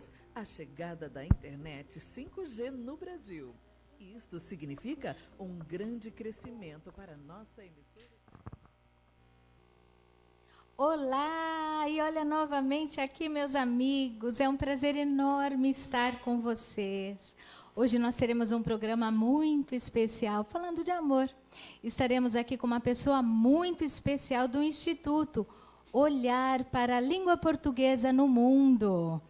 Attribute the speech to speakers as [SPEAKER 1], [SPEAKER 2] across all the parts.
[SPEAKER 1] anos, a chegada da internet 5G no Brasil. Isto significa um grande crescimento para nossa emissora.
[SPEAKER 2] Olá! E olha novamente aqui, meus amigos. É um prazer enorme estar com vocês. Hoje nós teremos um programa muito especial, falando de amor. Estaremos aqui com uma pessoa muito especial do Instituto Olhar para a Língua Portuguesa no Mundo.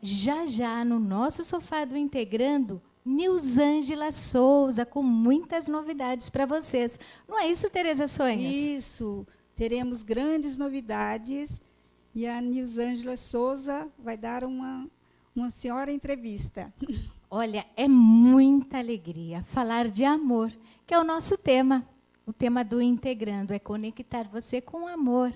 [SPEAKER 2] Já no nosso sofá do Integrando, Nilzângela Souza, com muitas novidades para vocês. Não é isso, Tereza Sonhas?
[SPEAKER 3] Isso. Teremos grandes novidades e a Nilzângela Souza vai dar uma senhora entrevista.
[SPEAKER 2] Olha, é muita alegria falar de amor, que é o nosso tema. O tema do Integrando é conectar você com o amor.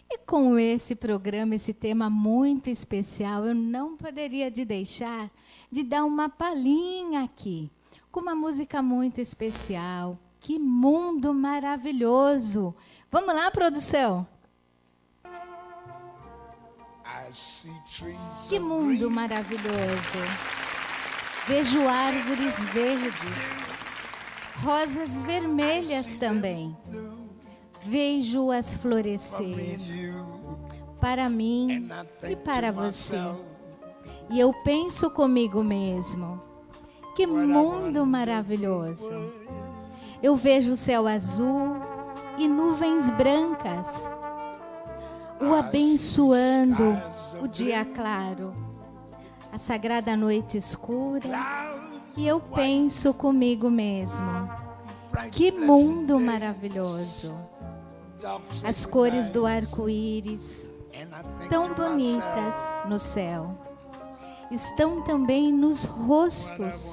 [SPEAKER 2] E com esse programa, esse tema muito especial, eu não poderia deixar de dar uma palhinha aqui, com uma música muito especial. Que mundo maravilhoso! Vamos lá, produção? Que mundo maravilhoso! Vejo árvores verdes, rosas vermelhas também. Vejo-as florescer para mim e para você. E eu penso comigo mesmo, que mundo maravilhoso! Eu vejo o céu azul e nuvens brancas, o abençoando o dia claro, a sagrada noite escura, e eu penso comigo mesmo, que mundo maravilhoso! As cores do arco-íris, tão bonitas no céu, estão também nos rostos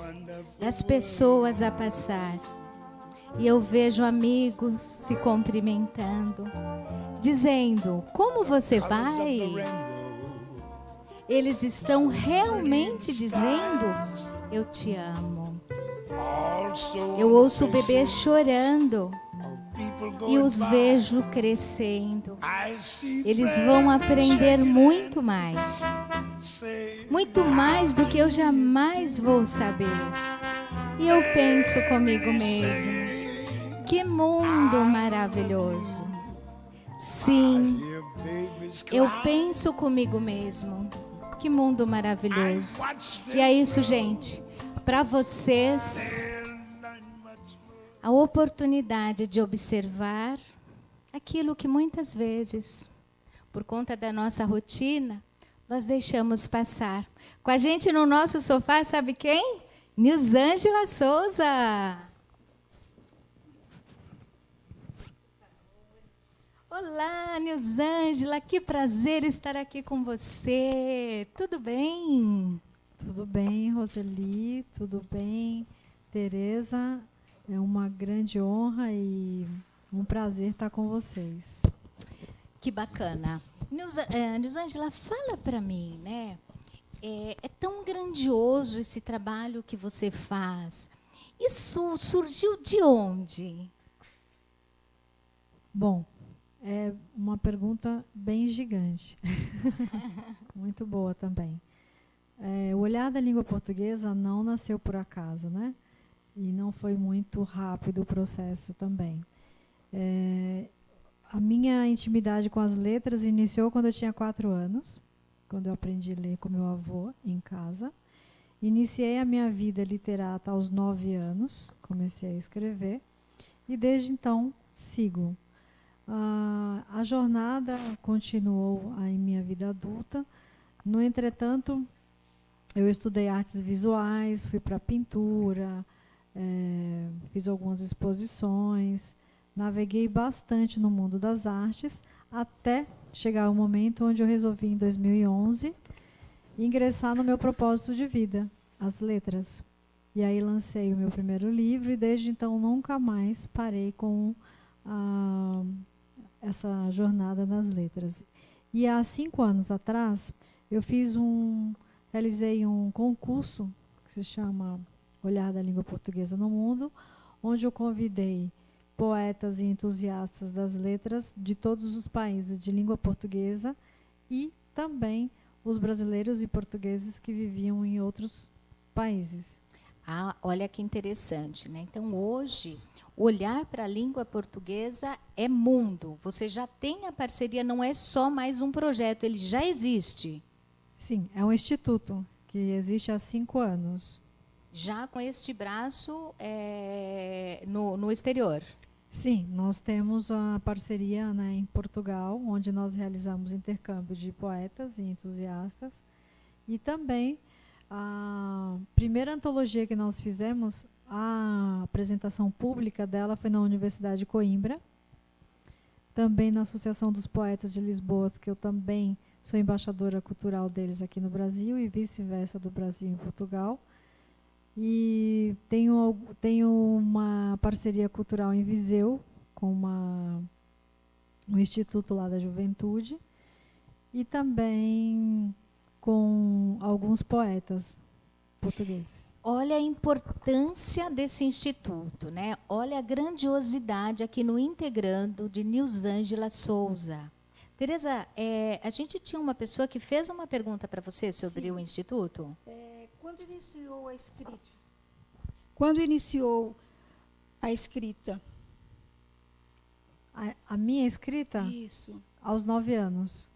[SPEAKER 2] das pessoas a passar. E eu vejo amigos se cumprimentando, dizendo, como você vai? Eles estão realmente dizendo, eu te amo. Eu ouço o bebê chorando e os vejo crescendo. Eles vão aprender muito mais do que eu jamais vou saber. E eu penso comigo mesmo, que mundo maravilhoso! Sim, eu penso comigo mesmo, que mundo maravilhoso! E é isso, gente, para vocês, a oportunidade de observar aquilo que muitas vezes, por conta da nossa rotina, nós deixamos passar. Com a gente no nosso sofá, sabe quem? Nilzângela Souza! Olá, Nilzângela, que prazer estar aqui com você. Tudo bem?
[SPEAKER 4] Tudo bem, Roseli, tudo bem, Tereza. É uma grande honra e um prazer estar com vocês.
[SPEAKER 2] Que bacana. Nilzângela, fala para mim, né? É tão grandioso esse trabalho que você faz. Isso surgiu de onde?
[SPEAKER 4] Bom, é uma pergunta bem gigante. Muito boa também. O Olhar da Língua Portuguesa não nasceu por acaso, né? E não foi muito rápido o processo também. A minha intimidade com as letras iniciou quando eu tinha 4 anos, quando eu aprendi a ler com meu avô em casa. Iniciei a minha vida literata aos 9 anos, comecei a escrever, e desde então sigo. A jornada continuou em minha vida adulta. No entretanto, eu estudei artes visuais, fui para pintura, fiz algumas exposições, naveguei bastante no mundo das artes, até chegar o momento onde eu resolvi, em 2011, ingressar no meu propósito de vida, as letras. E aí lancei o meu primeiro livro e desde então nunca mais parei com essa jornada nas letras. E há 5 anos atrás, eu realizei um concurso que se chama Olhar da Língua Portuguesa no Mundo, onde eu convidei poetas e entusiastas das letras de todos os países de língua portuguesa e também os brasileiros e portugueses que viviam em outros países.
[SPEAKER 2] Ah, olha que interessante, né? Então, hoje, olhar para a língua portuguesa é mundo. Você já tem a parceria, não é só mais um projeto, ele já existe.
[SPEAKER 4] Sim, é um instituto que existe há 5 anos.
[SPEAKER 2] Já com este braço no exterior.
[SPEAKER 4] Sim, nós temos a parceria, né, em Portugal, onde nós realizamos intercâmbio de poetas e entusiastas. E também, a primeira antologia que nós fizemos, a apresentação pública dela foi na Universidade de Coimbra. Também na Associação dos Poetas de Lisboa, que eu também sou embaixadora cultural deles aqui no Brasil e vice-versa do Brasil em Portugal. E tenho uma parceria cultural em Viseu, com um instituto lá da juventude, e também com alguns poetas portugueses.
[SPEAKER 2] Olha a importância desse instituto, né? Olha a grandiosidade aqui no Integrando, de Nilzângela Souza. Tereza, a gente tinha uma pessoa que fez uma pergunta para você sobre
[SPEAKER 3] Sim.
[SPEAKER 2] o instituto.
[SPEAKER 3] Quando iniciou a escrita? Quando iniciou a escrita?
[SPEAKER 4] A minha escrita,
[SPEAKER 3] Isso.
[SPEAKER 4] aos 9 anos.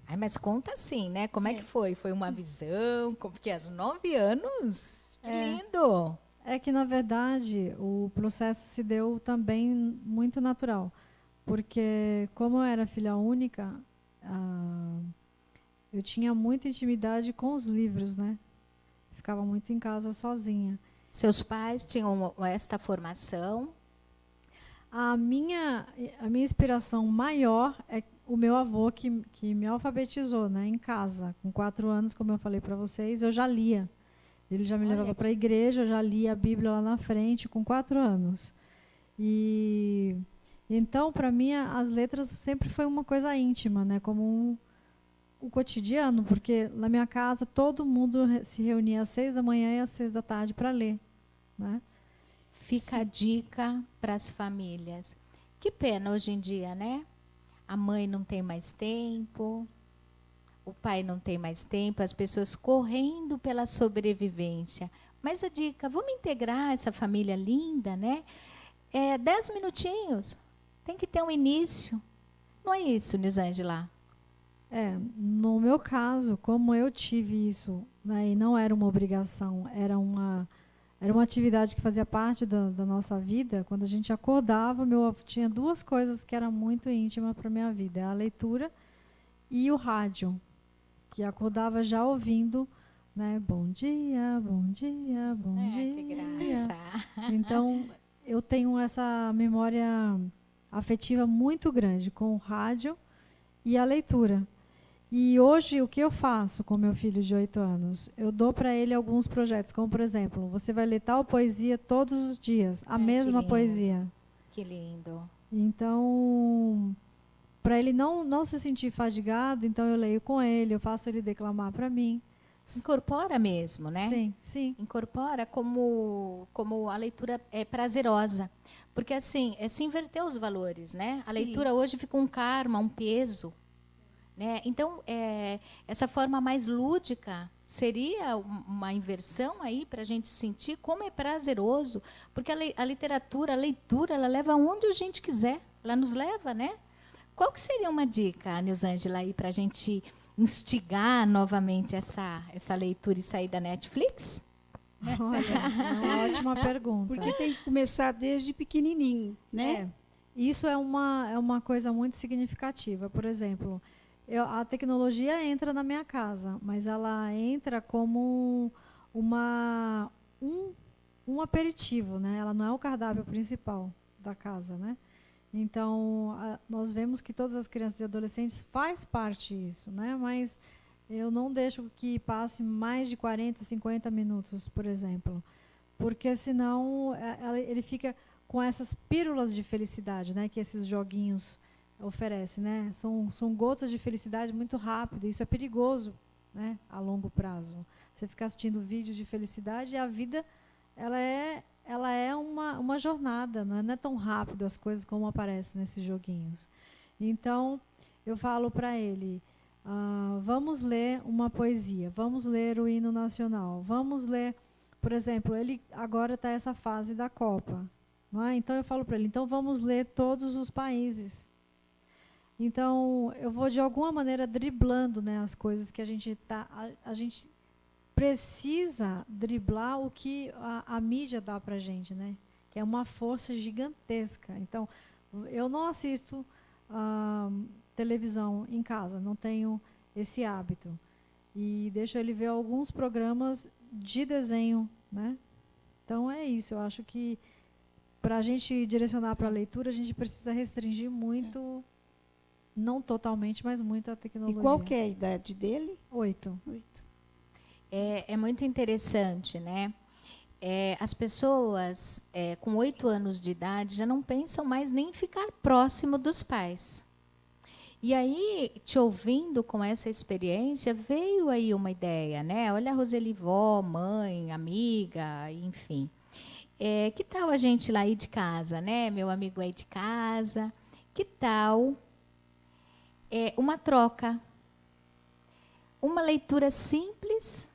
[SPEAKER 2] Ai, mas conta assim, né? Como é que foi? Foi uma visão? Porque aos 9 anos, que lindo!
[SPEAKER 4] É que, na verdade, o processo se deu também muito natural. Porque, como eu era filha única, eu tinha muita intimidade com os livros, né? Ficava muito em casa sozinha.
[SPEAKER 2] Seus pais tinham esta formação?
[SPEAKER 4] A minha inspiração maior é o meu avô que me alfabetizou, né, em casa. Com 4 anos, como eu falei para vocês, eu já lia. Ele já me levava para a igreja, eu já lia a Bíblia lá na frente, com 4 anos. E então, para mim, as letras sempre foi uma coisa íntima, né, como o cotidiano, porque na minha casa todo mundo se reunia às 6 da manhã e às 6 da tarde para ler, né?
[SPEAKER 2] Fica a dica para as famílias. Que pena hoje em dia, né? A mãe não tem mais tempo, o pai não tem mais tempo, as pessoas correndo pela sobrevivência. Mas a dica, vamos integrar essa família linda, né? 10 minutinhos, tem que ter um início. Não é isso, Nilzângela?
[SPEAKER 4] No meu caso, como eu tive isso, né, e não era uma obrigação, era uma atividade que fazia parte da nossa vida. Quando a gente acordava, tinha 2 coisas que eram muito íntimas para a minha vida: a leitura e o rádio, que acordava já ouvindo, né, bom dia, bom dia, bom dia.
[SPEAKER 2] Que graça.
[SPEAKER 4] Então, eu tenho essa memória afetiva muito grande com o rádio e a leitura. E hoje, o que eu faço com meu filho de 8 anos? Eu dou para ele alguns projetos, como, por exemplo, você vai ler tal poesia todos os dias, a mesma poesia.
[SPEAKER 2] Que lindo.
[SPEAKER 4] Então, para ele não se sentir fadigado, então eu leio com ele, eu faço ele declamar para mim.
[SPEAKER 2] Incorpora mesmo, né?
[SPEAKER 4] Sim, sim.
[SPEAKER 2] Incorpora como a leitura é prazerosa. Porque, assim, se inverter os valores, né? A leitura hoje fica um karma, um peso. Né? Então, essa forma mais lúdica seria uma inversão aí para a gente sentir como é prazeroso, porque a literatura, a leitura, ela leva aonde a gente quiser, ela nos leva, né? Qual que seria uma dica, Nilzângela, aí para a gente instigar novamente essa leitura e sair da Netflix?
[SPEAKER 4] Olha, é uma ótima pergunta.
[SPEAKER 3] Porque tem que começar desde pequenininho, né?
[SPEAKER 4] Isso é uma coisa muito significativa. Por exemplo, a tecnologia entra na minha casa, mas ela entra como um aperitivo, né? Ela não é o cardápio principal da casa, né? Então, nós vemos que todas as crianças e adolescentes faz parte disso, né? Mas eu não deixo que passe mais de 40, 50 minutos, por exemplo, porque senão ele fica com essas pílulas de felicidade, né? Que esses joguinhos oferece, né? São gotas de felicidade muito rápido. Isso é perigoso, né? A longo prazo. Você ficar assistindo vídeos de felicidade, e a vida ela é uma jornada, não é tão rápido as coisas como aparecem nesses joguinhos. Então, eu falo para ele, Vamos ler uma poesia, vamos ler o hino nacional, vamos ler, por exemplo, ele agora está essa fase da Copa, não é? Então eu falo para ele, então vamos ler todos os países. Então eu vou de alguma maneira driblando, né, as coisas que a gente precisa driblar o que a mídia dá para a gente, né? Que é uma força gigantesca. Então eu não assisto televisão em casa, não tenho esse hábito. E deixo ele ver alguns programas de desenho, né? Então é isso, eu acho que para a gente direcionar para a leitura, a gente precisa restringir muito, não totalmente, mas muito a tecnologia.
[SPEAKER 3] E qual que é a idade dele?
[SPEAKER 4] 8.
[SPEAKER 5] É muito interessante, né? As pessoas com 8 anos de idade já não pensam mais nem em ficar próximo dos pais. E aí, te ouvindo com essa experiência, veio aí uma ideia, né? Olha a Roseli, vó, mãe, amiga, enfim. Que tal a gente lá ir de casa, né? Meu amigo aí de casa. Que tal uma troca? Uma leitura simples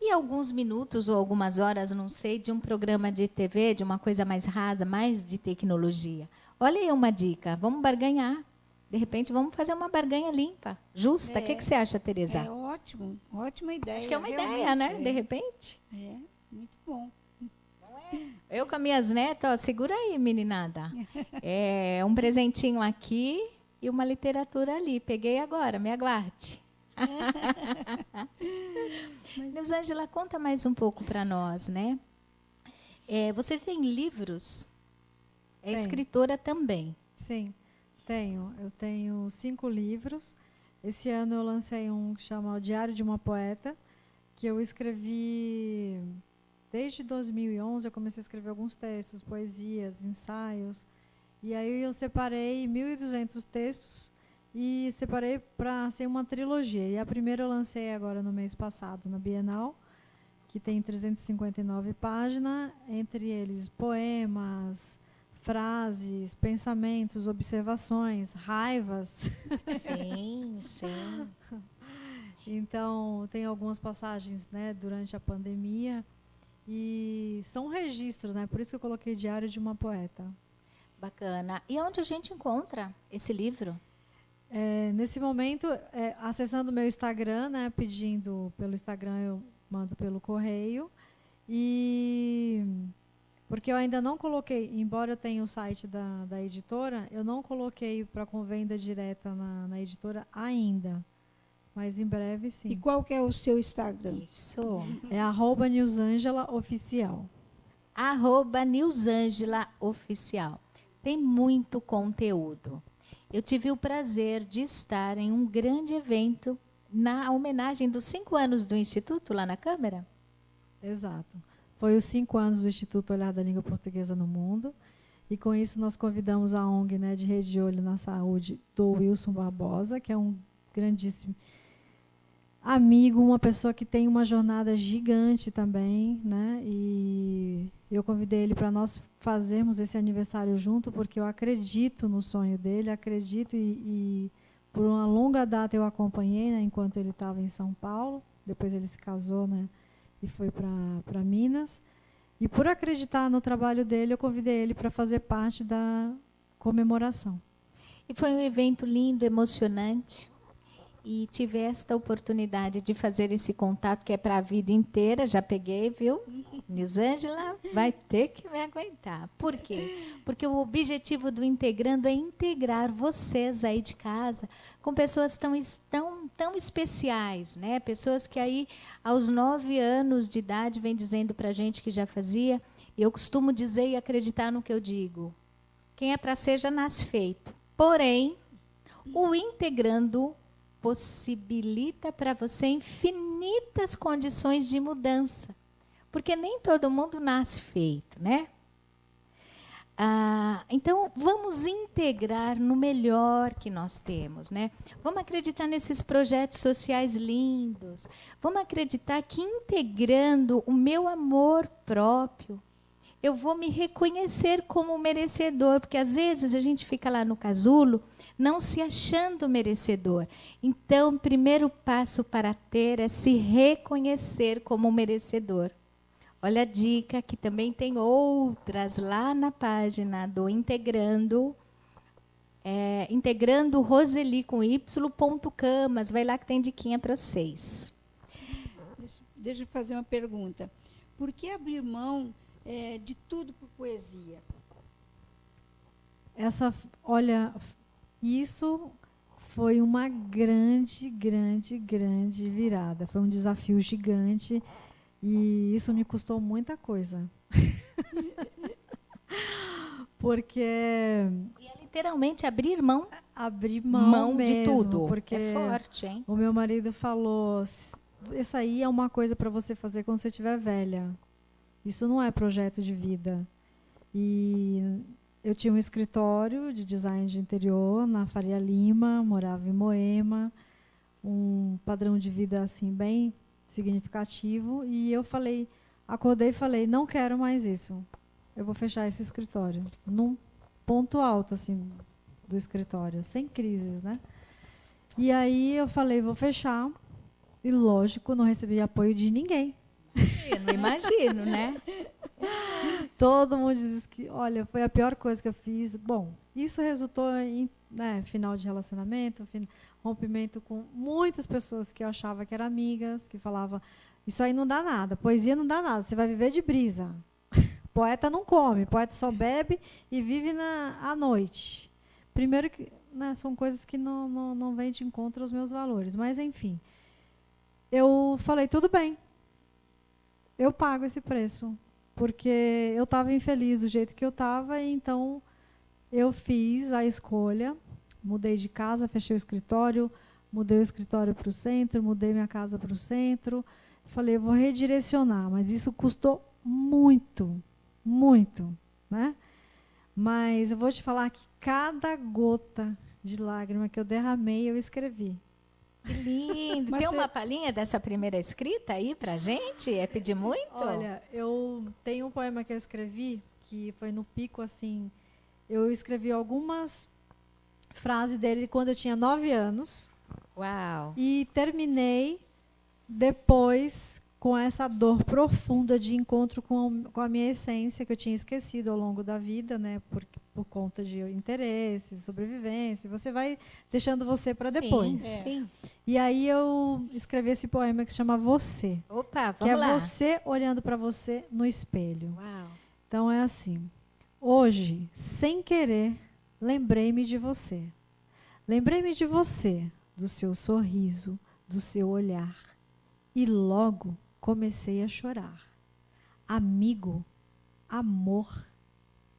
[SPEAKER 5] e alguns minutos ou algumas horas, não sei, de um programa de TV, de uma coisa mais rasa, mais de tecnologia. Olha aí uma dica, vamos barganhar. De repente, vamos fazer uma barganha limpa, justa. O que você acha, Tereza?
[SPEAKER 3] É ótimo, ótima ideia.
[SPEAKER 5] Acho que é uma ideia, né? De repente.
[SPEAKER 3] Muito bom.
[SPEAKER 5] Eu com as minhas netas, ó, segura aí, meninada. Um presentinho aqui e uma literatura ali. Peguei agora, me aguarde. Nilzângela, conta mais um pouco para nós, né? Você tem livros?
[SPEAKER 4] Tenho.
[SPEAKER 5] Escritora também.
[SPEAKER 4] Sim, tenho. Eu tenho 5 livros. Esse ano eu lancei um que chama O Diário de uma Poeta, que eu escrevi desde 2011. Eu comecei a escrever alguns textos, poesias, ensaios. E aí eu separei 1.200 textos e separei para ser uma trilogia. E a primeira eu lancei agora no mês passado, na Bienal, que tem 359 páginas, entre eles poemas, frases, pensamentos, observações, raivas.
[SPEAKER 5] Sim, sim.
[SPEAKER 4] Então, tem algumas passagens, né, durante a pandemia, e são registros, né? Por isso que eu coloquei Diário de uma Poeta.
[SPEAKER 5] Bacana. E onde a gente encontra esse livro?
[SPEAKER 4] Nesse momento, acessando o meu Instagram, né, pedindo pelo Instagram, eu mando pelo correio. E porque eu ainda não coloquei, embora eu tenha o site da editora, eu não coloquei para venda direta na editora ainda. Mas em breve, sim.
[SPEAKER 3] E qual que é o seu Instagram?
[SPEAKER 5] Isso.
[SPEAKER 4] É @nilzangelaoficial.
[SPEAKER 5] @nilzangelaoficial. Tem muito conteúdo. Eu tive o prazer de estar em um grande evento na homenagem dos 5 anos do Instituto, lá na Câmara.
[SPEAKER 4] Exato. Foi os 5 anos do Instituto Olhar da Língua Portuguesa no Mundo. E com isso nós convidamos a ONG, né, de Rede de Olho na Saúde, do Wilson Barbosa, que é um grandíssimo amigo, uma pessoa que tem uma jornada gigante também, né? E eu convidei ele para nós fazermos esse aniversário junto, porque eu acredito no sonho dele, acredito e por uma longa data eu acompanhei, né, enquanto ele estava em São Paulo. Depois ele se casou, né, e foi para Minas. E por acreditar no trabalho dele, eu convidei ele para fazer parte da comemoração.
[SPEAKER 5] E foi um evento lindo, emocionante. E tive esta oportunidade de fazer esse contato, que é para a vida inteira. Já peguei, viu? Nilzângela vai ter que me aguentar. Por quê? Porque o objetivo do Integrando é integrar vocês aí de casa com pessoas tão especiais, né? Pessoas que aí, aos 9 anos de idade, vem dizendo para a gente que já fazia. E eu costumo dizer e acreditar no que eu digo. Quem é para ser, já nasce feito. Porém, o Integrando possibilita para você infinitas condições de mudança. Porque nem todo mundo nasce feito, né? Então, vamos integrar no melhor que nós temos, né? Vamos acreditar nesses projetos sociais lindos. Vamos acreditar que integrando o meu amor próprio, eu vou me reconhecer como merecedor, porque às vezes a gente fica lá no casulo não se achando merecedor. Então, o primeiro passo para ter é se reconhecer como merecedor. Olha a dica, que também tem outras lá na página do Integrando, integrando Roseli com y.camas. Vai lá que tem diquinha para vocês.
[SPEAKER 3] Deixa eu fazer uma pergunta. Por que abrir mão de tudo por poesia?
[SPEAKER 4] Olha, isso foi uma grande virada. Foi um desafio gigante e isso me custou muita coisa. Porque
[SPEAKER 5] E é literalmente abrir mão.
[SPEAKER 4] Abrir mão mesmo,
[SPEAKER 5] de tudo.
[SPEAKER 4] Porque
[SPEAKER 5] é forte, hein?
[SPEAKER 4] o meu marido falou, isso aí é uma coisa para você fazer quando você estiver velha. Isso não é projeto de vida. E eu tinha um escritório de design de interior na Faria Lima, morava em Moema, um padrão de vida assim bem significativo. E eu acordei e falei, não quero mais isso. Eu vou fechar esse escritório. Num ponto alto assim do escritório, sem crises, né? E aí eu falei, vou fechar. E lógico, não recebi apoio de ninguém.
[SPEAKER 5] Eu não imagino, né?
[SPEAKER 4] Todo mundo diz que, olha, foi a pior coisa que eu fiz. Bom, isso resultou em final de relacionamento, rompimento com muitas pessoas que eu achava que eram amigas, que falavam, isso aí não dá nada, poesia não dá nada, você vai viver de brisa. Poeta não come, poeta só bebe e vive à noite. Primeiro que são coisas que não vêm de encontro aos meus valores, mas enfim. Eu falei, tudo bem, eu pago esse preço, porque eu estava infeliz do jeito que eu estava, então eu fiz a escolha, mudei de casa, fechei o escritório, mudei o escritório para o centro, mudei minha casa para o centro, falei, eu vou redirecionar, mas isso custou muito, né? Mas eu vou te falar que cada gota de lágrima que eu derramei, eu escrevi.
[SPEAKER 5] Que lindo. Tem uma palhinha dessa primeira escrita aí pra gente? É pedir muito?
[SPEAKER 4] Olha, eu tenho um poema que eu escrevi, que foi no pico, assim, eu escrevi algumas frases dele quando eu tinha 9 anos.
[SPEAKER 5] Uau!
[SPEAKER 4] E terminei depois com essa dor profunda de encontro com a minha essência, que eu tinha esquecido ao longo da vida, né, por conta de interesses, sobrevivência. Você vai deixando você para depois.
[SPEAKER 5] Sim.
[SPEAKER 4] E aí eu escrevi esse poema que se chama Você.
[SPEAKER 5] Opa, vamos
[SPEAKER 4] que é
[SPEAKER 5] lá.
[SPEAKER 4] você olhando para você no espelho.
[SPEAKER 5] Uau.
[SPEAKER 4] Então é assim. Hoje, sem querer, lembrei-me de você. Lembrei-me de você, do seu sorriso, do seu olhar. E logo comecei a chorar. Amigo, amor,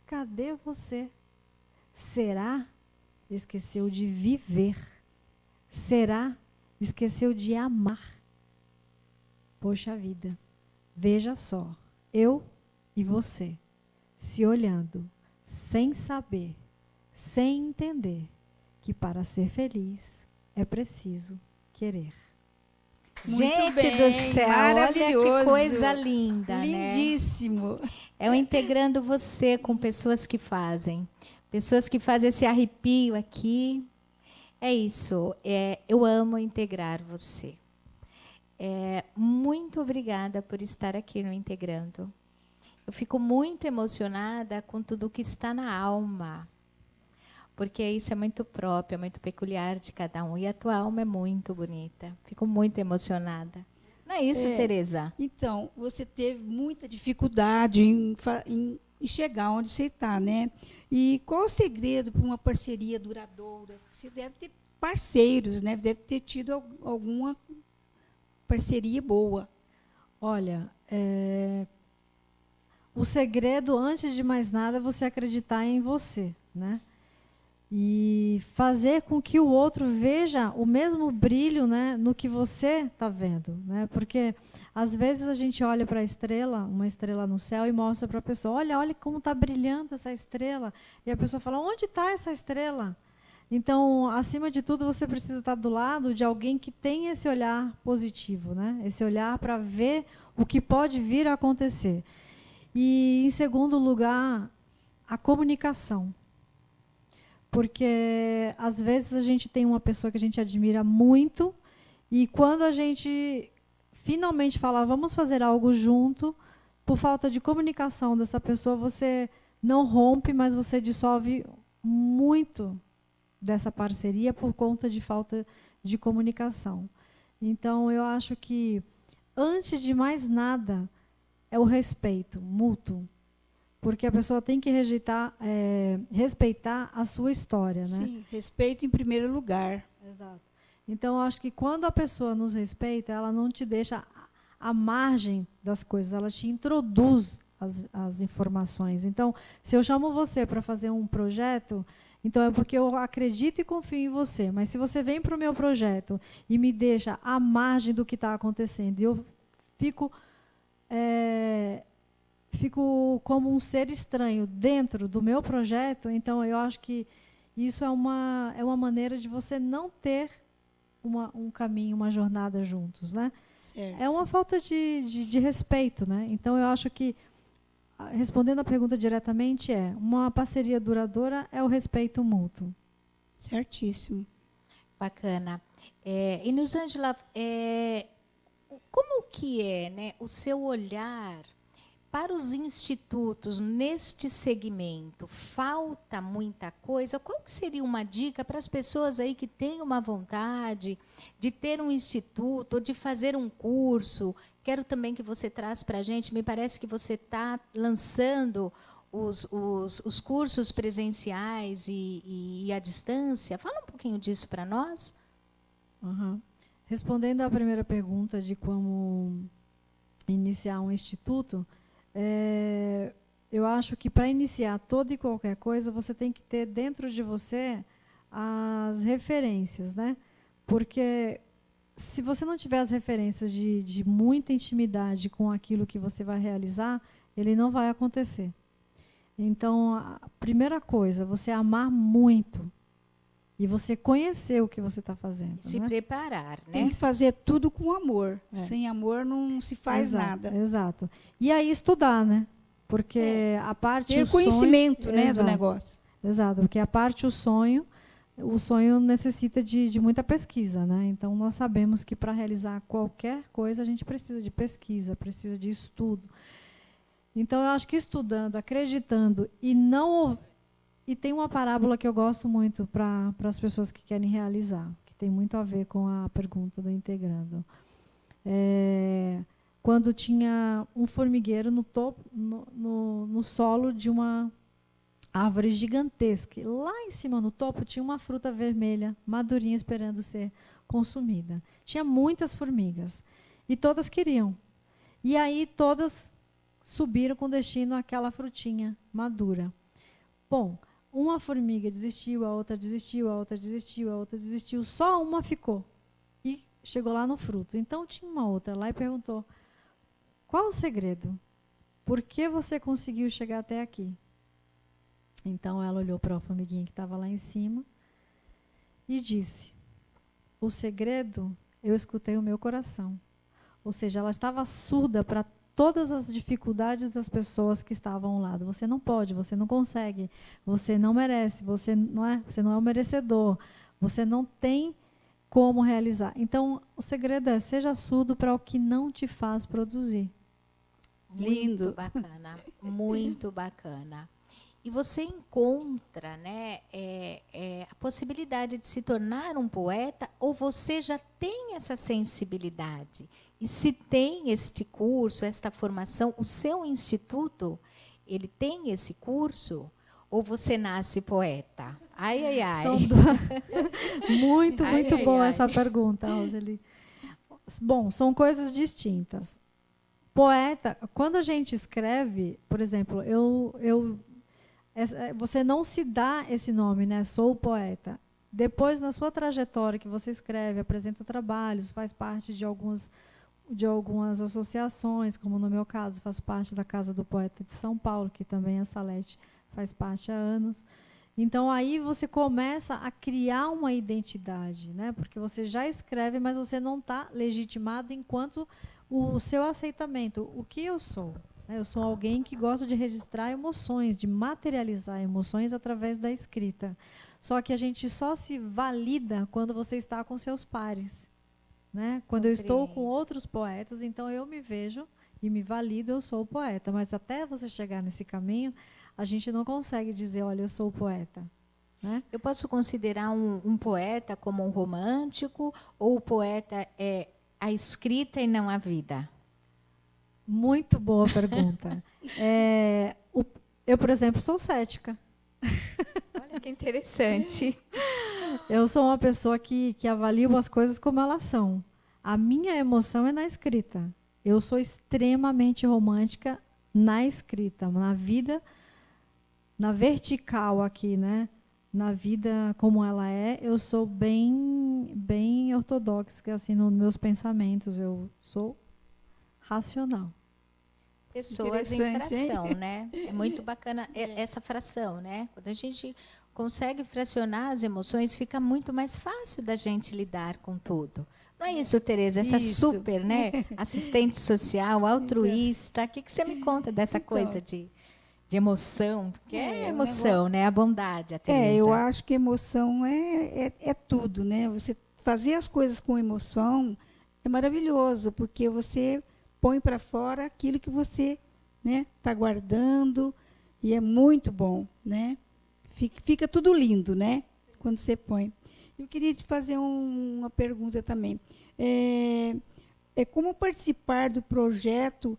[SPEAKER 4] cadê você? Será esqueceu de viver? Será esqueceu de amar? Poxa vida, veja só, eu e você, se olhando, sem saber, sem entender, que para ser feliz é preciso querer.
[SPEAKER 5] Gente do céu, olha que coisa linda,
[SPEAKER 3] lindíssimo.
[SPEAKER 5] Né? É o integrando você com pessoas que fazem esse arrepio aqui. É isso, eu amo integrar você. Muito obrigada por estar aqui no Integrando. Eu fico muito emocionada com tudo que está na alma, porque isso é muito próprio, é muito peculiar de cada um. E a tua alma é muito bonita. Fico muito emocionada. Não é isso, Tereza?
[SPEAKER 3] Então, você teve muita dificuldade em chegar onde você está, né? E qual o segredo para uma parceria duradoura? Você deve ter parceiros, né? Deve ter tido alguma parceria boa.
[SPEAKER 4] Olha, o segredo, antes de mais nada, é você acreditar em você, né? E fazer com que o outro veja o mesmo brilho, né, no que você está vendo, né? Porque às vezes a gente olha para a estrela, uma estrela no céu, e mostra para a pessoa, olha como está brilhando essa estrela, e a pessoa fala, onde está essa estrela? Então, acima de tudo, você precisa estar do lado de alguém que tem esse olhar positivo, né? Esse olhar para ver o que pode vir a acontecer. E, em segundo lugar, a comunicação. Porque, às vezes, a gente tem uma pessoa que a gente admira muito, e quando a gente finalmente fala, vamos fazer algo junto, por falta de comunicação dessa pessoa, você não rompe, mas você dissolve muito dessa parceria por conta de falta de comunicação. Então, eu acho que, antes de mais nada, é o respeito mútuo. Porque a pessoa tem que respeitar a sua história, né?
[SPEAKER 3] Sim, respeito em primeiro lugar.
[SPEAKER 4] Exato. Então, eu acho que quando a pessoa nos respeita, ela não te deixa à margem das coisas, ela te introduz as informações. Então, se eu chamo você para fazer um projeto, então é porque eu acredito e confio em você. Mas se você vem para o meu projeto e me deixa à margem do que está acontecendo, e eu fico como um ser estranho dentro do meu projeto, então eu acho que isso é uma maneira de você não ter um caminho, uma jornada juntos, né?
[SPEAKER 3] Certo.
[SPEAKER 4] É uma falta de respeito, né? Então eu acho que, respondendo a pergunta diretamente, uma parceria duradoura é o respeito mútuo.
[SPEAKER 3] Certíssimo.
[SPEAKER 5] Bacana. E Nilzângela, como que é, né, o seu olhar para os institutos neste segmento? Falta muita coisa? Qual que seria uma dica para as pessoas aí que têm uma vontade de ter um instituto, ou de fazer um curso? Quero também que você traz para a gente, me parece que você está lançando os cursos presenciais e à distância. Fala um pouquinho disso para nós.
[SPEAKER 4] Uhum. Respondendo à primeira pergunta de como iniciar um instituto, eu acho que para iniciar toda e qualquer coisa, você tem que ter dentro de você as referências, né? Porque se você não tiver as referências de muita intimidade com aquilo que você vai realizar, ele não vai acontecer. Então, a primeira coisa, você amar muito e você conhecer o que você está fazendo.
[SPEAKER 5] Se preparar, né?
[SPEAKER 3] Tem que fazer tudo com amor. Sem amor não se faz nada.
[SPEAKER 4] Exato. E aí estudar, né? Porque a parte
[SPEAKER 3] ter conhecimento, né, do negócio.
[SPEAKER 4] Exato, porque a parte o sonho necessita de muita pesquisa, né? Então nós sabemos que para realizar qualquer coisa a gente precisa de pesquisa, precisa de estudo. Então eu acho que estudando, acreditando e tem uma parábola que eu gosto muito para as pessoas que querem realizar, que tem muito a ver com a pergunta do integrando. Quando tinha um formigueiro no solo de uma árvore gigantesca. Lá em cima, no topo, tinha uma fruta vermelha, madurinha, esperando ser consumida. Tinha muitas formigas. E todas queriam. E aí todas subiram com destino àquela frutinha madura. Bom, uma formiga desistiu, a outra desistiu, a outra desistiu, a outra desistiu. Só uma ficou. E chegou lá no fruto. Então tinha uma outra lá e perguntou: qual o segredo? Por que você conseguiu chegar até aqui? Então ela olhou para a formiguinha que estava lá em cima e disse: o segredo, eu escutei o meu coração. Ou seja, ela estava surda para todas as dificuldades das pessoas que estavam ao lado. Você não pode, você não consegue, você não merece, você não é um merecedor, você não tem como realizar. Então, o segredo é: seja surdo para o que não te faz produzir.
[SPEAKER 3] Lindo.
[SPEAKER 5] Muito bacana, muito bacana. E você encontra, né, a possibilidade de se tornar um poeta, ou você já tem essa sensibilidade? E se tem este curso, esta formação, o seu instituto, ele tem esse curso? Ou você nasce poeta? Ai, ai, ai.
[SPEAKER 4] Muito bom essa pergunta, Roseli. Bom, são coisas distintas. Poeta, quando a gente escreve, por exemplo, você não se dá esse nome, né? Sou poeta. Depois, na sua trajetória que você escreve, apresenta trabalhos, faz parte de algumas associações, como no meu caso, faço parte da Casa do Poeta de São Paulo, que também a Salete faz parte há anos. Então, aí você começa a criar uma identidade, né? Porque você já escreve, mas você não está legitimado enquanto o seu aceitamento. O que eu sou? né? Eu sou alguém que gosta de registrar emoções, de materializar emoções através da escrita. Só que a gente só se valida quando você está com seus pares, né? Quando eu estou com outros poetas, então eu me vejo e me valido, eu sou o poeta. Mas até você chegar nesse caminho, a gente não consegue dizer, olha, eu sou o poeta. Né?
[SPEAKER 5] Eu posso considerar um poeta como um romântico, ou o poeta é a escrita e não a vida?
[SPEAKER 4] Muito boa pergunta. Eu, por exemplo, sou cética.
[SPEAKER 5] Olha que interessante.
[SPEAKER 4] Eu sou uma pessoa que avalio as coisas como elas são. A minha emoção é na escrita. Eu sou extremamente romântica na escrita, na vida, na vertical aqui, né? Na vida como ela é, eu sou bem ortodoxa assim nos meus pensamentos. Eu sou racional.
[SPEAKER 5] Pessoas em fração, né? É muito bacana essa fração, né? Quando a gente consegue fracionar as emoções, fica muito mais fácil da gente lidar com tudo. Não é isso, Tereza? Essa super, né? Assistente social, altruísta. O que você me conta dessa coisa de emoção? Porque é emoção, né? A bondade, a Tereza.
[SPEAKER 3] Eu acho que emoção é tudo, né? Você fazer as coisas com emoção é maravilhoso, porque você põe para fora aquilo que você, né, está guardando, e é muito bom, né? Fica tudo lindo, né? Quando você põe. Eu queria te fazer uma pergunta também. Como participar do projeto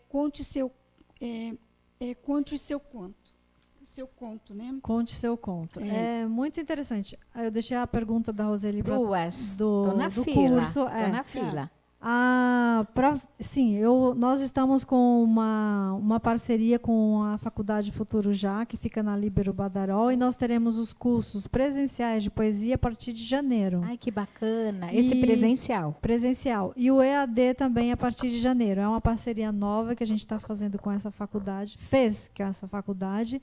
[SPEAKER 3] Conte Seu Conto. Seu conto, né?
[SPEAKER 4] Conte seu conto. É muito interessante. Eu deixei a pergunta da Roseli
[SPEAKER 5] do
[SPEAKER 4] curso.
[SPEAKER 5] Tô na fila.
[SPEAKER 4] Sim, nós estamos com uma parceria com a Faculdade Futuro Já, que fica na Líbero Badaró, e nós teremos os cursos presenciais de poesia a partir de janeiro.
[SPEAKER 5] Ai, que bacana. Esse presencial.
[SPEAKER 4] Presencial. E o EAD também a partir de janeiro. É uma parceria nova que a gente está fazendo com essa faculdade, com essa faculdade.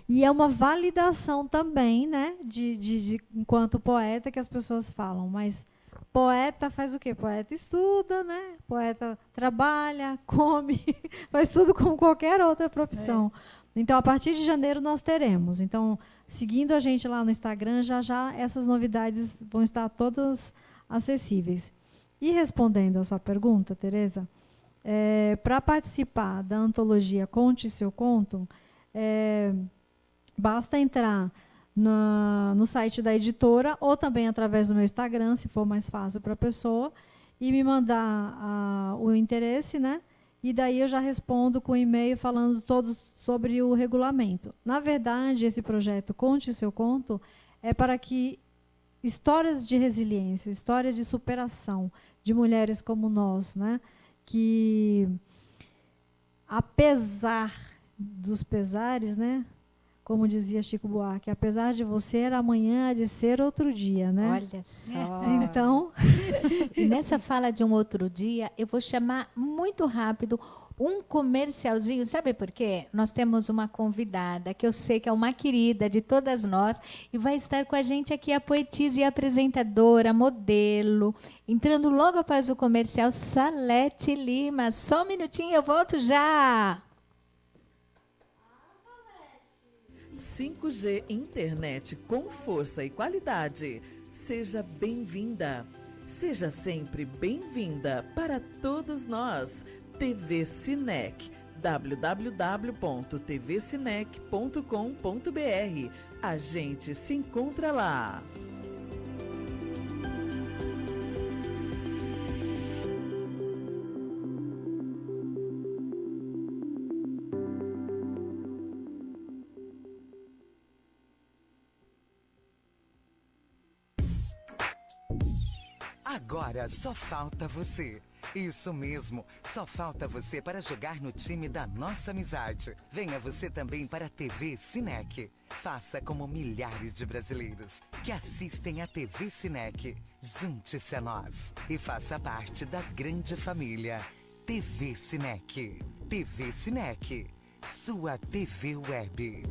[SPEAKER 4] E é uma validação também, né, de enquanto poeta, que as pessoas falam, mas poeta faz o quê? Poeta estuda, né? Poeta trabalha, come, faz tudo como qualquer outra profissão. Então, a partir de janeiro nós teremos. Então, seguindo a gente lá no Instagram, já essas novidades vão estar todas acessíveis. E respondendo a sua pergunta, Tereza, para participar da antologia Conte Seu Conto, basta entrar no site da editora, ou também através do meu Instagram, se for mais fácil para a pessoa, e me mandar o interesse, né? E daí eu já respondo com e-mail falando todos sobre o regulamento. Na verdade, esse projeto Conte Seu Conto é para que histórias de resiliência, histórias de superação de mulheres como nós, né? Que, apesar dos pesares, né? Como dizia Chico Buarque, apesar de você era amanhã, há de ser outro dia, né?
[SPEAKER 5] Olha só.
[SPEAKER 4] Então,
[SPEAKER 5] e nessa fala de um outro dia, eu vou chamar muito rápido um comercialzinho. Sabe por quê? Nós temos uma convidada que eu sei que é uma querida de todas nós e vai estar com a gente aqui, a poetisa e apresentadora, modelo. Entrando logo após o comercial, Salete Lima. Só um minutinho, eu volto já.
[SPEAKER 1] 5G Internet com força e qualidade. Seja bem-vinda. Seja sempre bem-vinda para todos nós. TV Cinec. www.tvcinec.com.br. A gente se encontra lá.
[SPEAKER 6] Agora só falta você. Isso mesmo, só falta você para jogar no time da nossa amizade. Venha você também para a TV Cinec. Faça como milhares de brasileiros que assistem a TV Cinec. Junte-se a nós e faça parte da grande família TV Cinec. TV Cinec, sua TV web.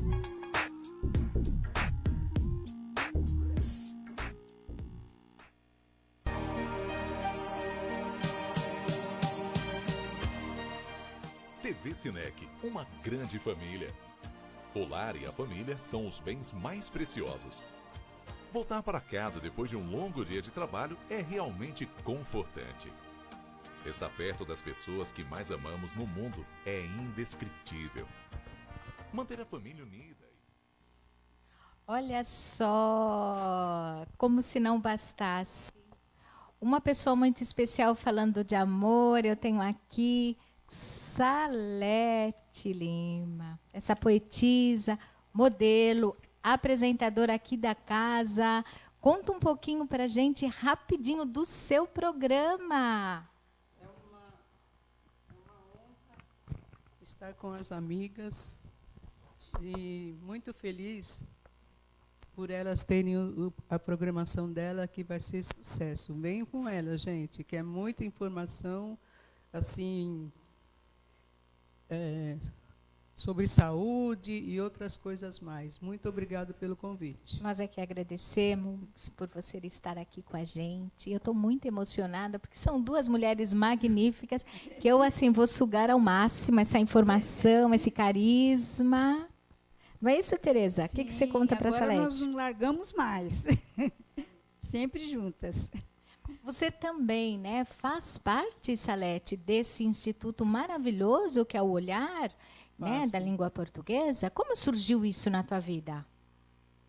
[SPEAKER 7] TV Sinec, uma grande família. O lar e a família são os bens mais preciosos. Voltar para casa depois de um longo dia de trabalho é realmente confortante. Estar perto das pessoas que mais amamos no mundo é indescritível. Manter a família unida.
[SPEAKER 5] Olha só, como se não bastasse. Uma pessoa muito especial falando de amor, eu tenho aqui Salete Lima, essa poetisa, modelo, apresentadora aqui da casa. Conta um pouquinho para a gente, rapidinho, do seu programa.
[SPEAKER 8] É uma honra estar com as amigas e muito feliz por elas terem a programação dela, que vai ser sucesso. Venham com ela, gente, que é muita informação, assim, sobre saúde e outras coisas mais. Muito obrigado pelo convite.
[SPEAKER 5] Nós é que agradecemos por você estar aqui com a gente. Eu estou muito emocionada, porque são duas mulheres magníficas, que eu assim vou sugar ao máximo essa informação, esse carisma. Não é isso, Tereza? O que você conta para a Salete?
[SPEAKER 3] Agora nós não largamos mais. Sempre juntas.
[SPEAKER 5] Você também, né, faz parte, Salete, desse instituto maravilhoso que é o Olhar, né, da língua portuguesa. Como surgiu isso na tua vida?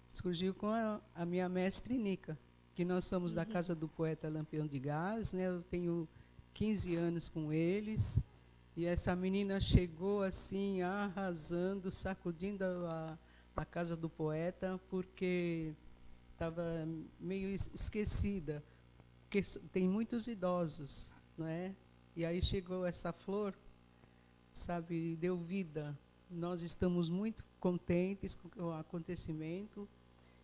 [SPEAKER 8] Surgiu com a minha mestre Nica, que nós somos da Casa do Poeta Lampião de Gás, né? Eu tenho 15 anos com eles. E essa menina chegou assim, arrasando, sacudindo a Casa do Poeta, porque estava meio esquecida, porque tem muitos idosos, não é? E aí chegou essa flor, sabe, deu vida. Nós estamos muito contentes com o acontecimento.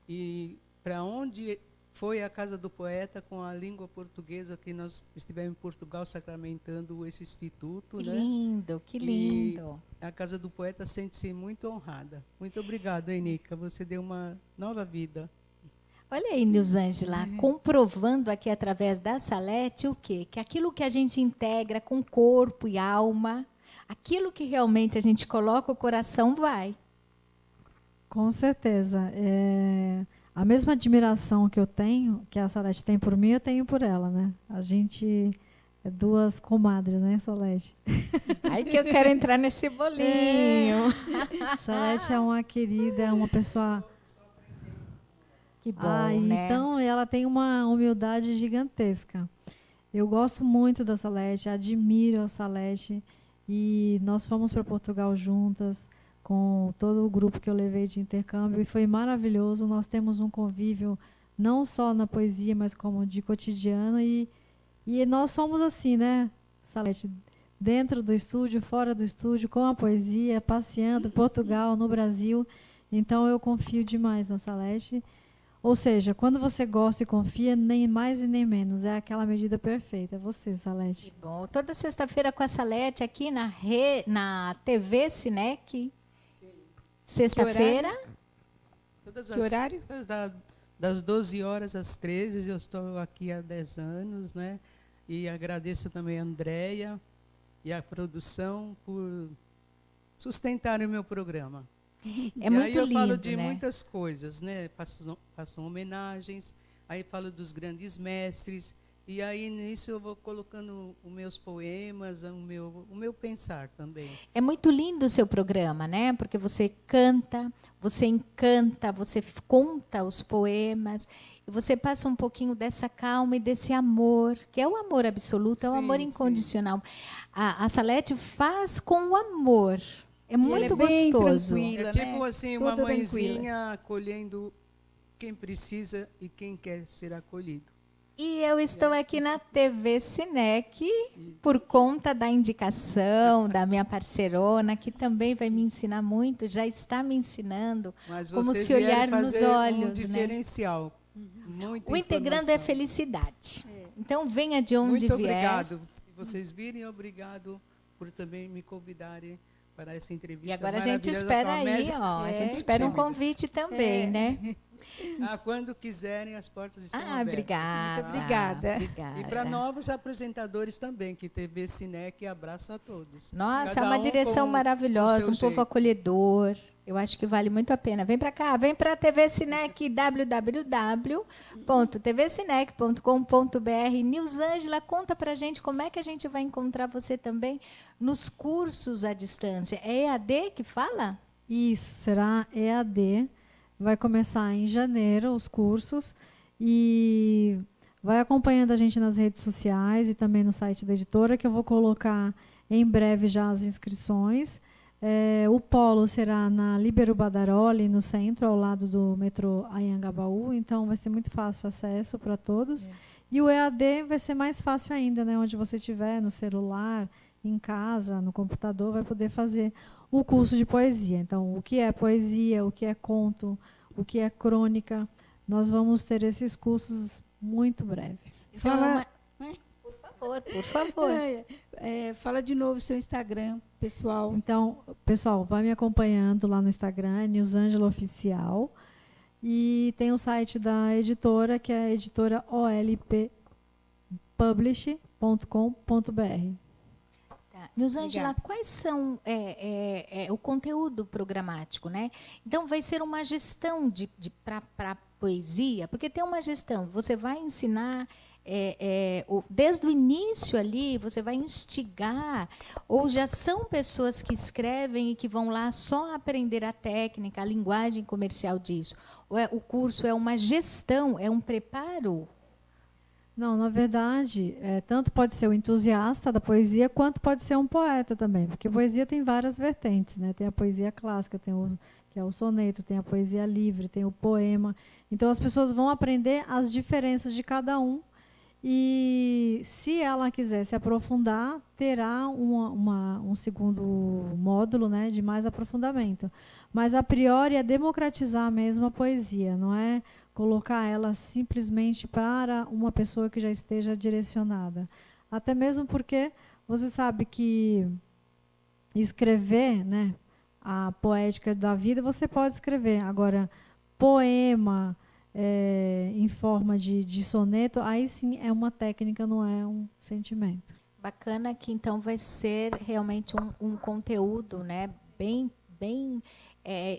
[SPEAKER 8] E para onde foi a Casa do Poeta com a língua portuguesa, que nós estivemos em Portugal sacramentando esse instituto.
[SPEAKER 5] Que
[SPEAKER 8] né?
[SPEAKER 5] lindo, que lindo.
[SPEAKER 8] E a Casa do Poeta sente-se muito honrada. Muito obrigada, Enica. Você deu uma nova vida.
[SPEAKER 5] Olha aí, Nilzângela, comprovando aqui através da Salete o quê? Que aquilo que a gente integra com corpo e alma, aquilo que realmente a gente coloca o coração vai.
[SPEAKER 4] Com certeza. A mesma admiração que eu tenho, que a Salete tem por mim, eu tenho por ela, né? A gente é duas comadres, né, Salete?
[SPEAKER 5] Ai, que eu quero entrar nesse bolinho.
[SPEAKER 4] Salete é uma querida, é uma pessoa...
[SPEAKER 5] Que bom, né?
[SPEAKER 4] Então, ela tem uma humildade gigantesca. Eu gosto muito da Salete, admiro a Salete. E nós fomos para Portugal juntas, com todo o grupo que eu levei de intercâmbio, e foi maravilhoso. Nós temos um convívio não só na poesia, mas como de cotidiano, e nós somos assim, né, Salete, dentro do estúdio, fora do estúdio, com a poesia, passeando em Portugal, no Brasil. Então eu confio demais na Salete. Ou seja, quando você gosta e confia, nem mais e nem menos, é aquela medida perfeita. É você, Salete.
[SPEAKER 5] Que bom. Toda sexta-feira com a Salete aqui na TV Sinec. Sexta-feira.
[SPEAKER 8] Todas
[SPEAKER 3] Que horário?
[SPEAKER 8] Das 12 horas às 13, eu estou aqui há 10 anos, né? E agradeço também a Andréia e a produção por sustentar o meu programa.
[SPEAKER 5] É muito lindo,
[SPEAKER 8] aí eu falo de
[SPEAKER 5] né?
[SPEAKER 8] muitas coisas, né? Faço homenagens, aí falo dos grandes mestres, e aí nisso eu vou colocando os meus poemas, o meu pensar também.
[SPEAKER 5] É muito lindo o seu programa, né? Porque você canta, você encanta, você conta os poemas, e você passa um pouquinho dessa calma e desse amor, que é o amor absoluto, é o amor incondicional. A Salete faz com o amor. É muito gostoso.
[SPEAKER 8] É tipo assim, uma mãezinha acolhendo quem precisa e quem quer ser acolhido.
[SPEAKER 5] E eu estou aqui na TV Sinec por conta da indicação da minha parceirona, que também vai me ensinar muito, já está me ensinando.
[SPEAKER 8] Mas
[SPEAKER 5] como se
[SPEAKER 8] vieram
[SPEAKER 5] olhar nos
[SPEAKER 8] fazer
[SPEAKER 5] olhos,
[SPEAKER 8] um diferencial. Muita
[SPEAKER 5] o integrando é
[SPEAKER 8] informação.
[SPEAKER 5] felicidade. Então venha de onde
[SPEAKER 8] Muito
[SPEAKER 5] vier.
[SPEAKER 8] obrigado por vocês virem, obrigado por também me convidarem para essa entrevista.
[SPEAKER 5] E agora a gente espera aí, ó. A gente espera um convite também, né?
[SPEAKER 8] Quando quiserem, as portas estão abertas.
[SPEAKER 5] Obrigada.
[SPEAKER 3] Muito obrigada.
[SPEAKER 5] Obrigada.
[SPEAKER 8] E para novos apresentadores também, que TV Cinec abraça a todos.
[SPEAKER 5] Nossa, é
[SPEAKER 8] Cada
[SPEAKER 5] uma
[SPEAKER 8] um
[SPEAKER 5] direção
[SPEAKER 8] com
[SPEAKER 5] maravilhosa,
[SPEAKER 8] o seu
[SPEAKER 5] um povo
[SPEAKER 8] jeito.
[SPEAKER 5] acolhedor. Eu acho que vale muito a pena. Vem para cá, vem para a TV Cinec, www.tvcinec.com.br. Nilzângela, conta para a gente como é que a gente vai encontrar você também nos cursos à distância. É EAD que fala?
[SPEAKER 4] Isso, será EAD. Vai começar em janeiro os cursos e vai acompanhando a gente nas redes sociais e também no site da editora, que eu vou colocar em breve já as inscrições. O polo será na Líbero Badaroli, no centro, ao lado do metrô Anhangabaú, então vai ser muito fácil o acesso para todos. E o EAD vai ser mais fácil ainda, né? Onde você estiver, no celular, em casa, no computador, vai poder fazer o curso de poesia. Então, o que é poesia, o que é conto, o que é crônica, nós vamos ter esses cursos muito breve.
[SPEAKER 5] Então, por favor.
[SPEAKER 3] Fala de novo o seu Instagram, pessoal.
[SPEAKER 4] Então, pessoal, vai me acompanhando lá no Instagram, Nilzângela Oficial. E tem o site da editora, que é a editora olppublish.com.br.
[SPEAKER 5] Nilzângela, quais são o conteúdo programático, né? Então, vai ser uma gestão para poesia, porque tem uma gestão, você vai ensinar desde o início ali, você vai instigar, ou já são pessoas que escrevem e que vão lá só aprender a técnica, a linguagem comercial disso? Ou o curso é uma gestão, é um preparo?
[SPEAKER 4] Não, na verdade, tanto pode ser o entusiasta da poesia, quanto pode ser um poeta também, porque poesia tem várias vertentes, né? Tem a poesia clássica, que é o soneto, tem a poesia livre, tem o poema. Então, as pessoas vão aprender as diferenças de cada um, e se ela quiser se aprofundar, terá um segundo módulo, né, de mais aprofundamento. Mas, a priori, é democratizar mesmo a poesia, não é colocar ela simplesmente para uma pessoa que já esteja direcionada. Até mesmo porque você sabe que escrever, né, a poética da vida, você pode escrever. Agora, poema em forma de soneto, aí sim é uma técnica, não é um sentimento.
[SPEAKER 5] Bacana que então vai ser realmente um conteúdo, né, bem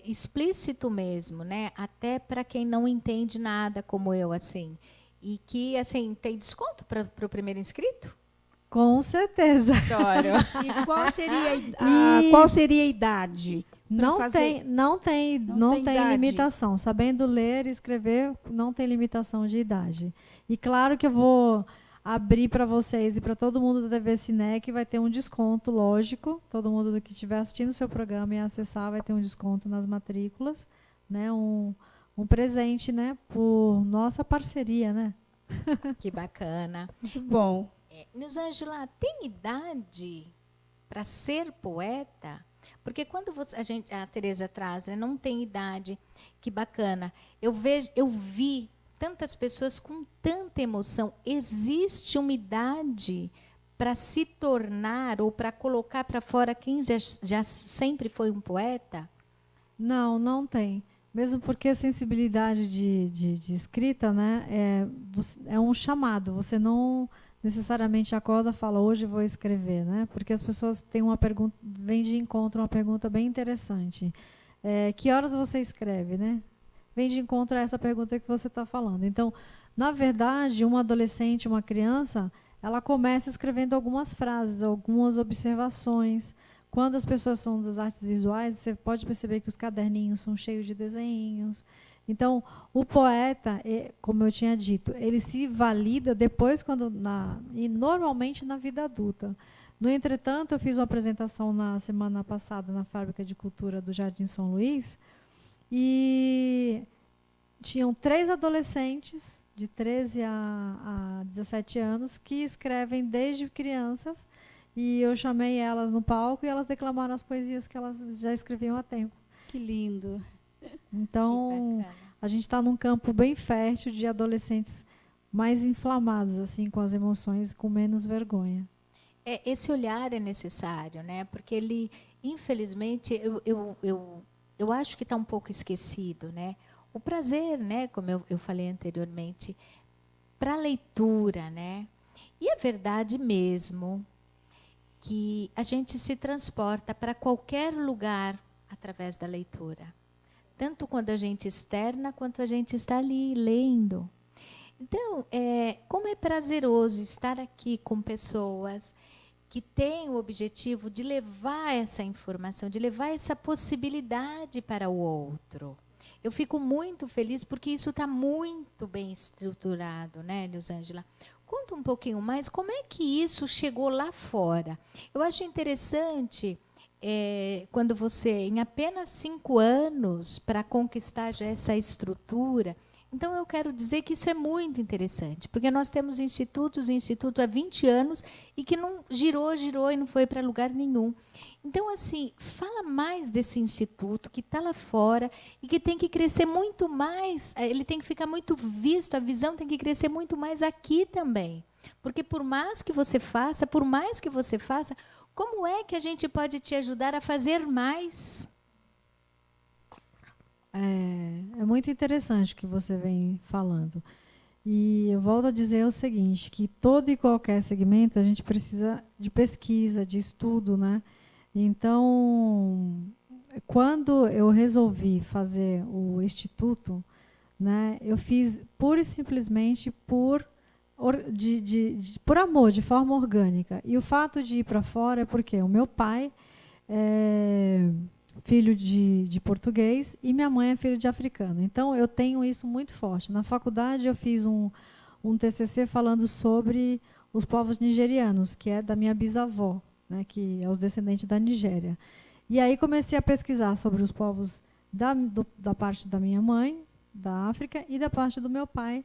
[SPEAKER 5] explícito mesmo, né? Até para quem não entende nada como eu, assim. E que, assim, tem desconto para o primeiro inscrito?
[SPEAKER 4] Com certeza.
[SPEAKER 5] Adoro.
[SPEAKER 3] E qual seria a idade?
[SPEAKER 4] Não tem
[SPEAKER 3] idade.
[SPEAKER 4] limitação. Sabendo ler e escrever, não tem limitação de idade. E claro que eu vou abrir para vocês e para todo mundo da TV Cinec, vai ter um desconto, lógico. Todo mundo que estiver assistindo o seu programa e acessar vai ter um desconto nas matrículas, né? Um presente, né? Por nossa parceria, né?
[SPEAKER 5] Que bacana.
[SPEAKER 3] Muito bom.
[SPEAKER 5] Nilzângela, tem idade para ser poeta? Porque quando a Tereza traz, né, não tem idade, que bacana. Eu vi tantas pessoas com tanta emoção. Existe uma idade para se tornar ou para colocar para fora quem já sempre foi um poeta?
[SPEAKER 4] Não tem. Mesmo porque a sensibilidade de escrita, né, é um chamado. Você não necessariamente acorda e fala, hoje vou escrever, né? Porque as pessoas têm uma pergunta, vem de encontro uma pergunta bem interessante. Que horas você escreve, né? Vem de encontro a essa pergunta que você está falando. Então, na verdade, uma adolescente, uma criança, ela começa escrevendo algumas frases, algumas observações. Quando as pessoas são das artes visuais, você pode perceber que os caderninhos são cheios de desenhos. Então, o poeta, como eu tinha dito, ele se valida depois, e normalmente na vida adulta. No entretanto, eu fiz uma apresentação na semana passada na Fábrica de Cultura do Jardim São Luís, e tinham 3 adolescentes, de 13 a 17 anos, que escrevem desde crianças, e eu chamei elas no palco e elas declamaram as poesias que elas já escreviam há tempo.
[SPEAKER 3] Que lindo.
[SPEAKER 4] Então, a gente está num campo bem fértil de adolescentes mais inflamados, assim, com as emoções, com menos vergonha.
[SPEAKER 5] Esse olhar é necessário, né? Porque ele, infelizmente, eu acho que está um pouco esquecido, né? o prazer, né, como eu falei anteriormente, para a leitura, né? E é verdade mesmo que a gente se transporta para qualquer lugar através da leitura. Tanto quando a gente externa, quanto a gente está ali lendo. Então, como é prazeroso estar aqui com pessoas que têm o objetivo de levar essa informação, de levar essa possibilidade para o outro. Eu fico muito feliz porque isso está muito bem estruturado, né, Elisângela? Conta um pouquinho mais como é que isso chegou lá fora. Eu acho interessante quando você, em apenas 5 anos, para conquistar já essa estrutura. Então, eu quero dizer que isso é muito interessante, porque nós temos instituto há 20 anos e que não girou e não foi para lugar nenhum. Então, assim, fala mais desse instituto que está lá fora e que tem que crescer muito mais, ele tem que ficar muito visto, a visão tem que crescer muito mais aqui também. Porque por mais que você faça, como é que a gente pode te ajudar a fazer mais?
[SPEAKER 4] É muito interessante o que você vem falando. E eu volto a dizer o seguinte, que todo e qualquer segmento a gente precisa de pesquisa, de estudo, né? Então, quando eu resolvi fazer o instituto, né, eu fiz pura e simplesmente por amor, de forma orgânica. E o fato de ir para fora é porque o meu pai é filho de português e minha mãe é filha de africano. Então, eu tenho isso muito forte. Na faculdade, eu fiz um TCC falando sobre os povos nigerianos, que é da minha bisavó, né, que é os descendentes da Nigéria. E aí comecei a pesquisar sobre os povos da parte da minha mãe, da África, e da parte do meu pai,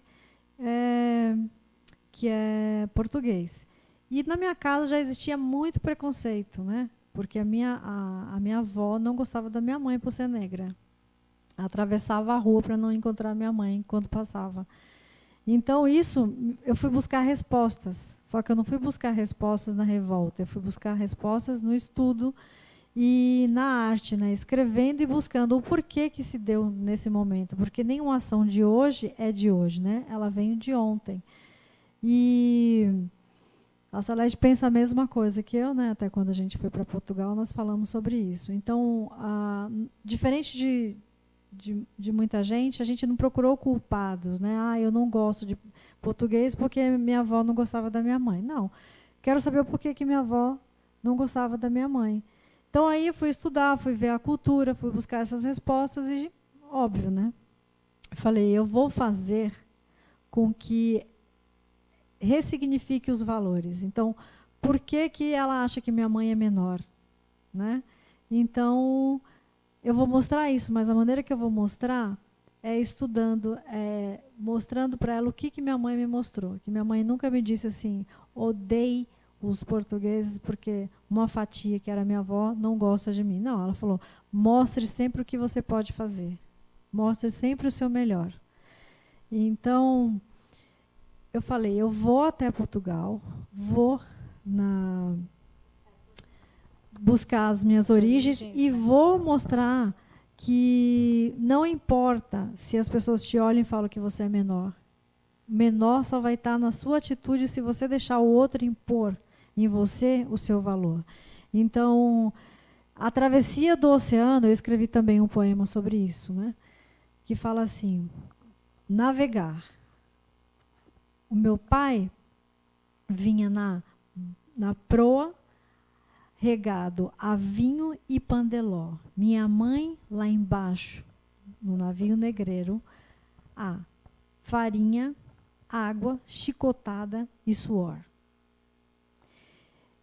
[SPEAKER 4] que é português. E na minha casa já existia muito preconceito, né? Porque a minha avó não gostava da minha mãe por ser negra. Atravessava a rua para não encontrar minha mãe quando passava. Então, isso, eu fui buscar respostas. Só que eu não fui buscar respostas na revolta, eu fui buscar respostas no estudo e na arte, né? Escrevendo e buscando o porquê que se deu nesse momento. Porque nenhuma ação de hoje é de hoje, né? Ela veio de ontem. E a Salete pensa a mesma coisa que eu, né? Até quando a gente foi para Portugal, nós falamos sobre isso. Então, diferente de muita gente, a gente não procurou culpados, né? Eu não gosto de português porque minha avó não gostava da minha mãe. Não. Quero saber o porquê que minha avó não gostava da minha mãe. Então, aí eu fui estudar, fui ver a cultura, fui buscar essas respostas e, óbvio, né? Falei, eu vou fazer com que ressignifique os valores. Então, por que ela acha que minha mãe é menor, né? Então, eu vou mostrar isso, mas a maneira que eu vou mostrar é estudando, mostrando para ela o que minha mãe me mostrou. Que minha mãe nunca me disse assim, odeie os portugueses porque uma fatia, que era minha avó, não gosta de mim. Não, ela falou, mostre sempre o que você pode fazer. Mostre sempre o seu melhor. Então, eu falei, eu vou até Portugal, vou buscar as minhas origens e vou mostrar que não importa se as pessoas te olham e falam que você é menor. Menor só vai estar na sua atitude se você deixar o outro impor em você o seu valor. Então, a travessia do oceano, eu escrevi também um poema sobre isso, né? Que fala assim, navegar. O meu pai vinha na proa, regado a vinho e pandeló. Minha mãe, lá embaixo, no navio negreiro, a farinha, água, chicotada e suor.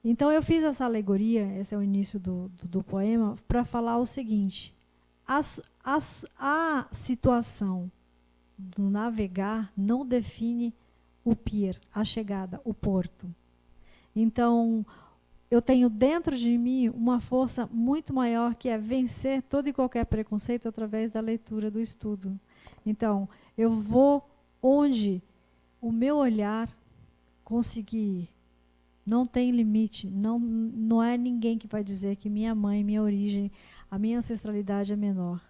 [SPEAKER 4] Então, eu fiz essa alegoria, esse é o início do poema, para falar o seguinte, a situação do navegar não define o pier, a chegada, o porto. Então, eu tenho dentro de mim uma força muito maior que é vencer todo e qualquer preconceito através da leitura, do estudo. Então, eu vou onde o meu olhar conseguir ir. Não tem limite, não é ninguém que vai dizer que minha mãe, minha origem, a minha ancestralidade é menor.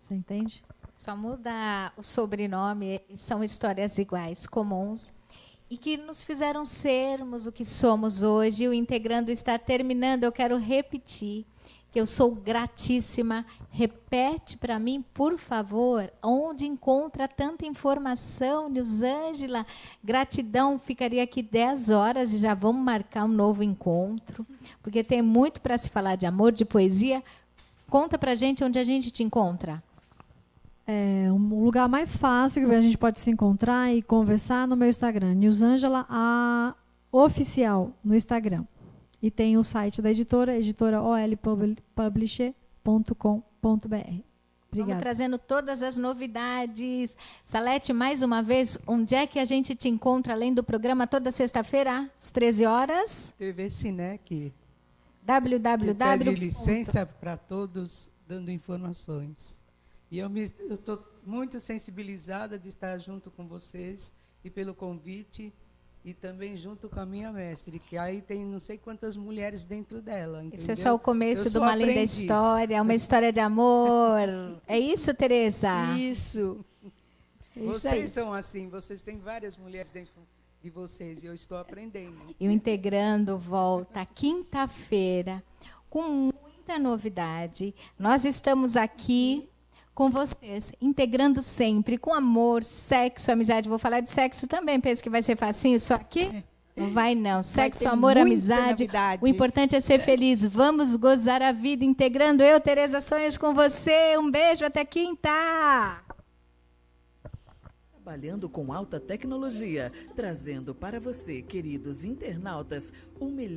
[SPEAKER 4] Você entende?
[SPEAKER 5] Só muda o sobrenome, são histórias iguais, comuns, e que nos fizeram sermos o que somos hoje. O Integrando está terminando. Eu quero repetir que eu sou gratíssima. Repete para mim, por favor, onde encontra tanta informação, Nilzângela. Gratidão, ficaria aqui 10 horas e já vamos marcar um novo encontro, porque tem muito para se falar de amor, de poesia. Conta para a gente onde a gente te encontra.
[SPEAKER 4] O lugar mais fácil que a gente pode se encontrar e conversar no meu Instagram, Nilzângela Oficial, no Instagram. E tem o site da editora olpublisher.com.br.
[SPEAKER 5] Vamos trazendo todas as novidades. Salete, mais uma vez, onde é que a gente te encontra, além do programa, toda sexta-feira, às 13 horas?
[SPEAKER 8] TV Sinec.
[SPEAKER 5] www.
[SPEAKER 8] Pede licença para todos, dando informações. E eu estou muito sensibilizada de estar junto com vocês e pelo convite, e também junto com a minha mestre, que aí tem não sei quantas mulheres dentro dela. Entendeu?
[SPEAKER 5] Esse é só o começo de uma linda história, uma história de amor. É isso, Tereza?
[SPEAKER 3] Isso.
[SPEAKER 8] Vocês são assim, vocês têm várias mulheres dentro de vocês, e eu estou aprendendo.
[SPEAKER 5] E o Integrando volta quinta-feira com muita novidade. Nós estamos aqui com vocês, integrando sempre, com amor, sexo, amizade. Vou falar de sexo também, penso que vai ser facinho, só que não vai não. Sexo, amor, amizade. Novidade. O importante é ser feliz. Vamos gozar a vida, integrando. Eu, Tereza Sonhos, com você. Um beijo, até quinta!
[SPEAKER 1] Trabalhando com alta tecnologia, trazendo para você, queridos internautas, o melhor.